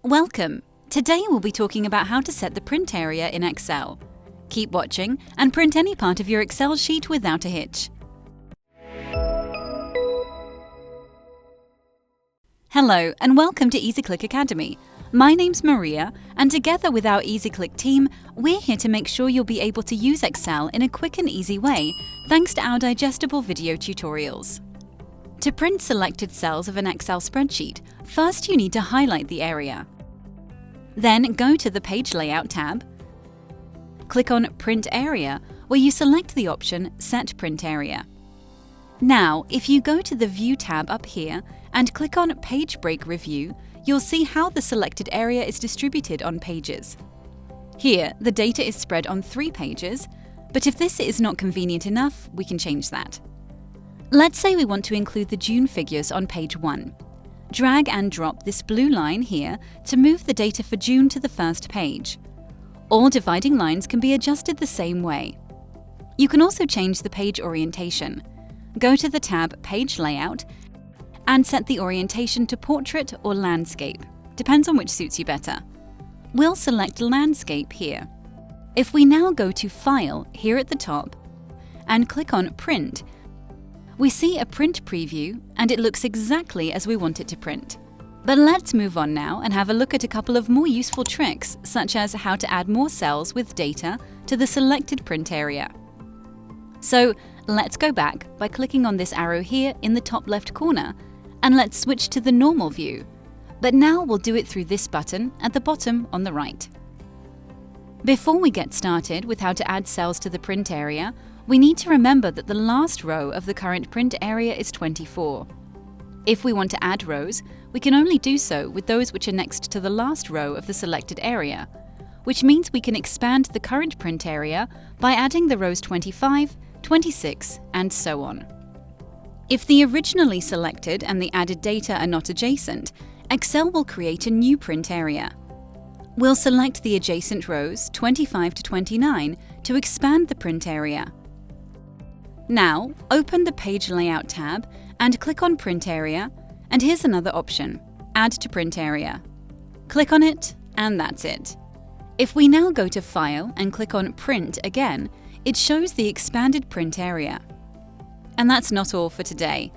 Welcome! Today we'll be talking about how to set the print area in Excel. Keep watching and print any part of your Excel sheet without a hitch. Hello and welcome to EasyClick Academy. My name's Maria, and together with our EasyClick team, we're here to make sure you'll be able to use Excel in a quick and easy way, thanks to our digestible video tutorials. To print selected cells of an Excel spreadsheet, first you need to highlight the area. Then go to the Page Layout tab, click on Print Area, where you select the option Set Print Area. Now, if you go to the View tab up here and click on Page Break Review, you'll see how the selected area is distributed on pages. Here, the data is spread on 3 pages, but if this is not convenient enough, we can change that. Let's say we want to include the June figures on page 1. Drag and drop this blue line here to move the data for June to the first page. All dividing lines can be adjusted the same way. You can also change the page orientation. Go to the tab Page Layout and set the orientation to Portrait or Landscape, depends on which suits you better. We'll select Landscape here. If we now go to File here at the top and click on Print, we see a print preview and it looks exactly as we want it to print. But let's move on now and have a look at a couple of more useful tricks, such as how to add more cells with data to the selected print area. So let's go back by clicking on this arrow here in the top left corner, and let's switch to the normal view. But now we'll do it through this button at the bottom on the right. Before we get started with how to add cells to the print area, we need to remember that the last row of the current print area is 24. If we want to add rows, we can only do so with those which are next to the last row of the selected area, which means we can expand the current print area by adding the rows 25, 26, and so on. If the originally selected and the added data are not adjacent, Excel will create a new print area. We'll select the adjacent rows 25 to 29 to expand the print area. Now, open the Page Layout tab and click on Print Area, and here's another option, Add to Print Area. Click on it, and that's it. If we now go to File and click on Print again, it shows the expanded print area. And that's not all for today.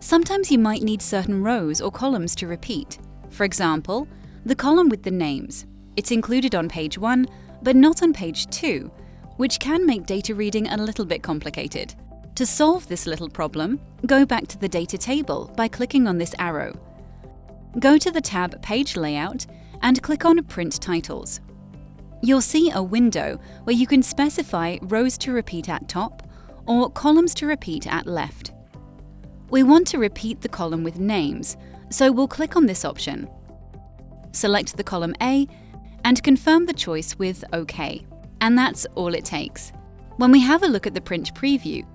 Sometimes you might need certain rows or columns to repeat. For example, the column with the names. It's included on page 1, but not on page 2, which can make data reading a little bit complicated. To solve this little problem, go back to the data table by clicking on this arrow. Go to the tab Page Layout and click on Print Titles. You'll see a window where you can specify rows to repeat at top or columns to repeat at left. We want to repeat the column with names, so we'll click on this option. Select the column A and confirm the choice with OK. And that's all it takes. When we have a look at the print preview,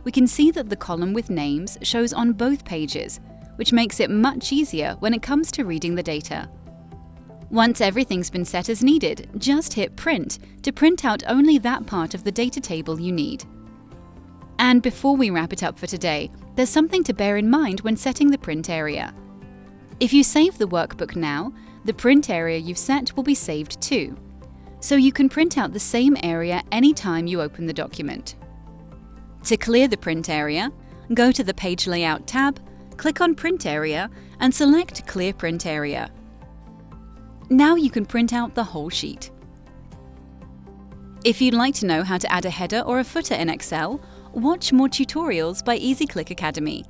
we can see that the column with names shows on both pages, which makes it much easier when it comes to reading the data. Once everything's been set as needed, just hit Print to print out only that part of the data table you need. And before we wrap it up for today, there's something to bear in mind when setting the print area. If you save the workbook now, the print area you've set will be saved too. So you can print out the same area anytime you open the document. To clear the print area, go to the Page Layout tab, click on Print Area, and select Clear Print Area. Now you can print out the whole sheet. If you'd like to know how to add a header or a footer in Excel, watch more tutorials by EasyClick Academy.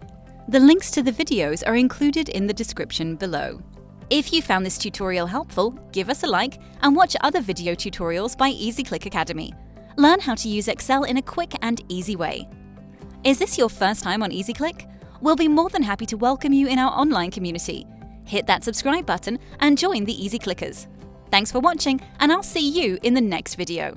The links to the videos are included in the description below. If you found this tutorial helpful, give us a like and watch other video tutorials by EasyClick Academy. Learn how to use Excel in a quick and easy way. Is this your first time on EasyClick? We'll be more than happy to welcome you in our online community. Hit that subscribe button and join the EasyClickers. Thanks for watching, and I'll see you in the next video.